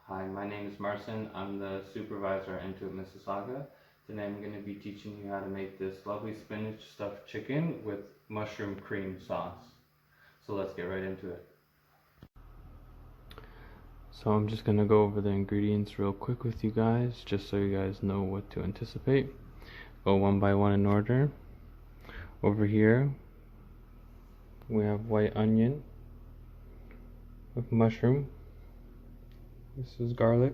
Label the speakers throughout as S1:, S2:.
S1: Hi, my name is Marcin. I'm the supervisor at Intuit Mississauga. Today I'm going to be teaching you how to make this lovely spinach stuffed chicken with mushroom cream sauce. So let's get right into it. So I'm just going to go over the ingredients real quick with you guys, just so you guys know what to anticipate. Go one by one in order. Over here we have white onion with mushroom. This is garlic.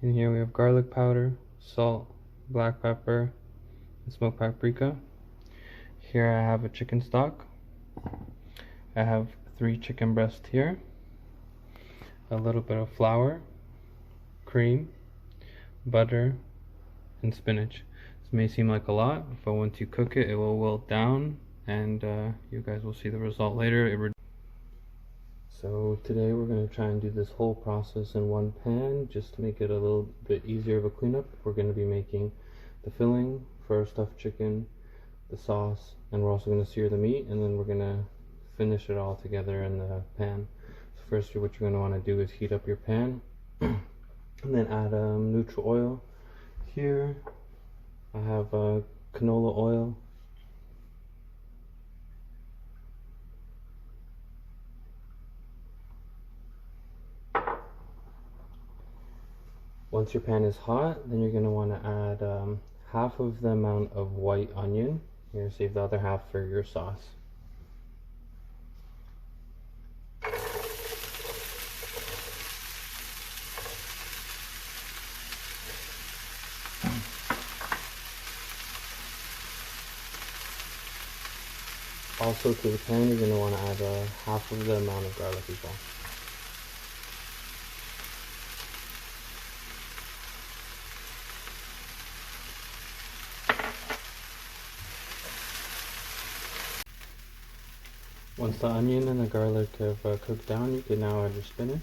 S1: In here we have garlic powder, salt, black pepper, and smoked paprika. Here I have a chicken stock. I have 3 chicken breasts here. A little bit of flour, cream, butter, and spinach. This may seem like a lot, but once you cook it, it will wilt down, and you guys will see the result later. So today we're going to try and do this whole process in one pan, just to make it a little bit easier of a cleanup. We're going to be making the filling for our stuffed chicken, the sauce, and we're also going to sear the meat, and then we're going to finish it all together in the pan. So first, what you're going to want to do is heat up your pan and then add neutral oil. Here I have canola oil, once your pan is hot, then you're going to want to add half of the amount of white onion. You're going to save the other half for your sauce. Also to the pan, you're going to want to add half of the amount of garlic as well. Once the onion and the garlic have cooked down, you can now add your spinach.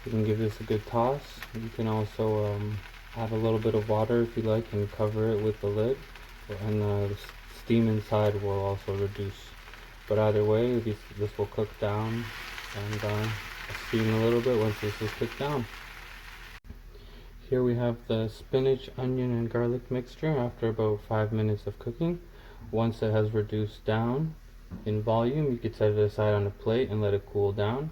S1: You can give this a good toss. You can also add a little bit of water if you like and cover it with the lid, and the steam inside will also reduce. But either way, this will cook down and steam a little bit once this is cooked down. Here we have the spinach, onion, and garlic mixture after about 5 minutes of cooking. Once it has reduced down in volume, you can set it aside on a plate and let it cool down.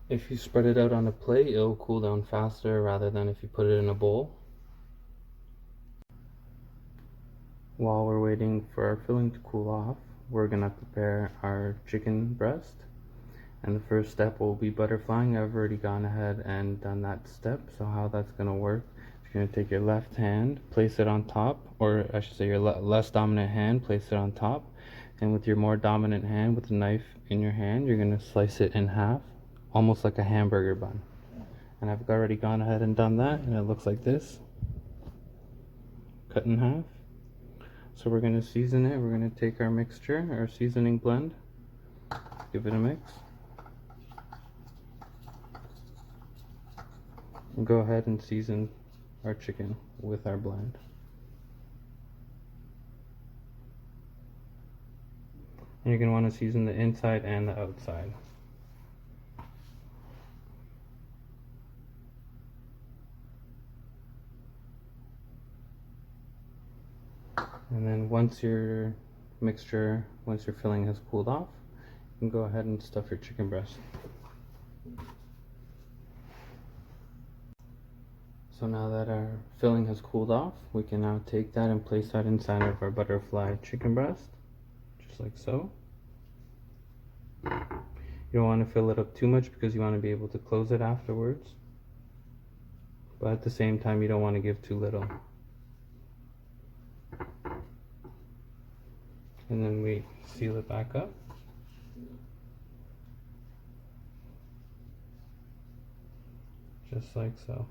S1: If you spread it out on a plate, it'll cool down faster rather than if you put it in a bowl. While we're waiting for our filling to cool off, we're gonna prepare our chicken breast. And the first step will be butterflying. I've already gone ahead and done that step. So how that's gonna work, you're gonna take your left hand, place it on top, or I should say your less dominant hand, place it on top. And with your more dominant hand, with the knife in your hand, you're gonna slice it in half, almost like a hamburger bun. And I've already gone ahead and done that, and it looks like this, cut in half. So we're going to season it. We're going to take our mixture, our seasoning blend, give it a mix, and go ahead and season our chicken with our blend. And you're going to want to season the inside and the outside. And then once your filling has cooled off, you can go ahead and stuff your chicken breast. So now that our filling has cooled off, we can now take that and place that inside of our butterfly chicken breast, just like so. You don't want to fill it up too much because you want to be able to close it afterwards. But at the same time, you don't want to give too little. And then we seal it back up. just like so.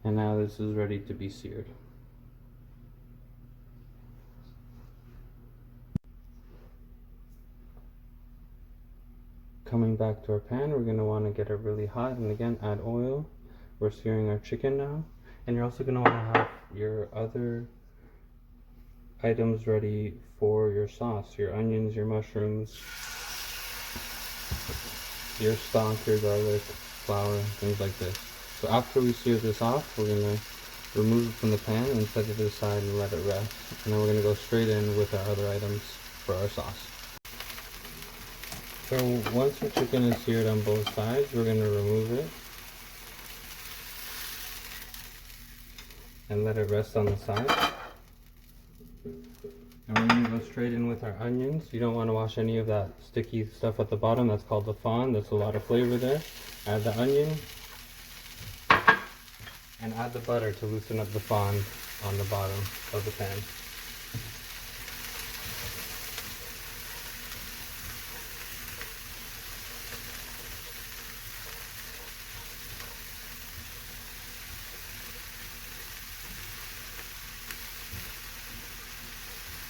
S1: And now this is ready to be seared. Coming back to our pan, we're going to want to get it really hot, and again add oil. We're searing our chicken now, and you're also going to want to have your other items ready for your sauce, your onions, your mushrooms, your stock, your garlic, flour, things like this. So after we sear this off, we're going to remove it from the pan and set it aside and let it rest. And then we're going to go straight in with our other items for our sauce. So once your chicken is seared on both sides, we're going to remove it and let it rest on the side. And we're going to go straight in with our onions. You don't want to wash any of that sticky stuff at the bottom. That's called the fond. That's a lot of flavor there. Add the onion and add the butter to loosen up the fond on the bottom of the pan.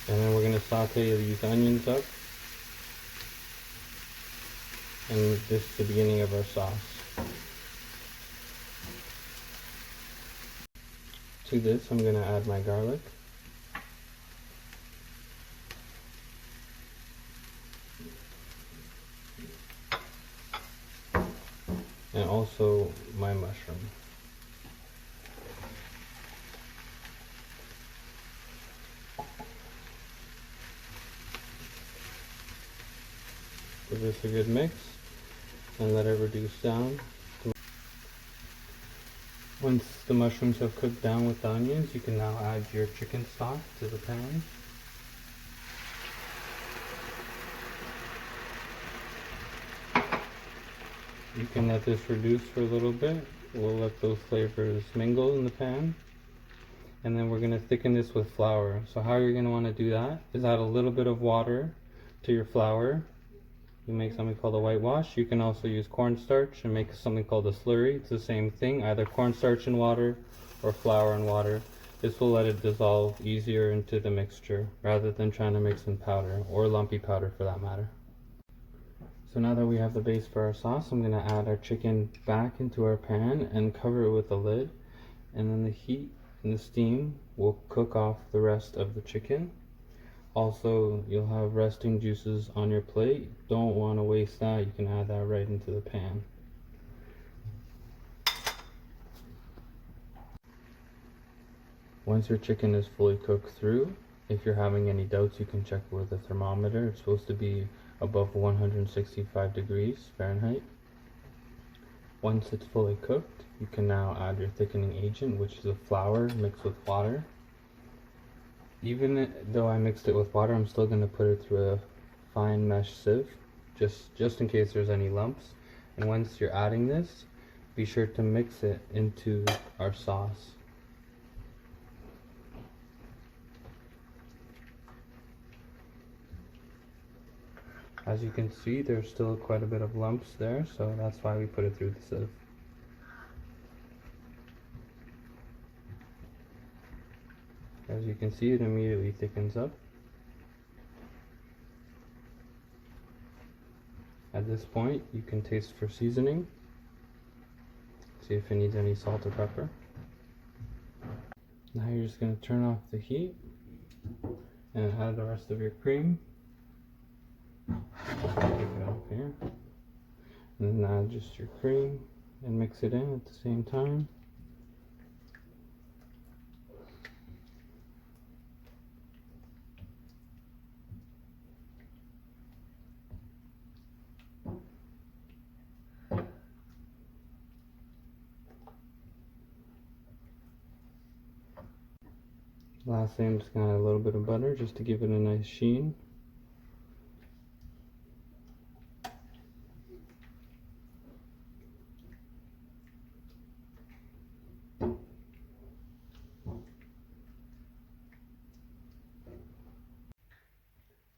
S1: And then we're going to saute these onions up. And this is the beginning of our sauce. To this, I'm going to add my garlic. And also my mushroom. Give this a good mix and let it reduce down. Once the mushrooms have cooked down with the onions, you can now add your chicken stock to the pan. You can let this reduce for a little bit. We'll let those flavors mingle in the pan. And then we're going to thicken this with flour. So how you're going to want to do that is add a little bit of water to your flour. You make something called a whitewash. You can also use cornstarch and make something called a slurry. It's the same thing, either cornstarch and water or flour and water. This will let it dissolve easier into the mixture rather than trying to mix in powder or lumpy powder for that matter. So now that we have the base for our sauce, I'm going to add our chicken back into our pan and cover it with a lid. And then the heat and the steam will cook off the rest of the chicken. Also, you'll have resting juices on your plate. Don't want to waste that. You can add that right into the pan. Once your chicken is fully cooked through, if you're having any doubts, you can check with a thermometer. It's supposed to be above 165 degrees Fahrenheit. Once it's fully cooked, you can now add your thickening agent, which is a flour mixed with water. Even though I mixed it with water, I'm still going to put it through a fine mesh sieve, just in case there's any lumps. And once you're adding this, be sure to mix it into our sauce. As you can see, there's still quite a bit of lumps there, so that's why we put it through the sieve. As you can see, it immediately thickens up. At this point, you can taste for seasoning. See if it needs any salt or pepper. Now you're just going to turn off the heat and add the rest of your cream. Take it off here. And then add just your cream and mix it in at the same time. Lastly, I'm just going to add a little bit of butter just to give it a nice sheen.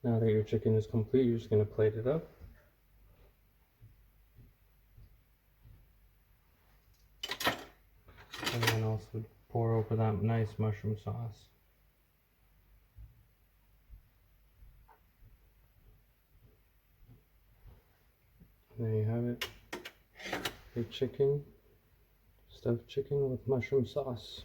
S1: Now that your chicken is complete, you're just going to plate it up. And then also pour over that nice mushroom sauce. There you have it. Your chicken, stuffed chicken with mushroom sauce.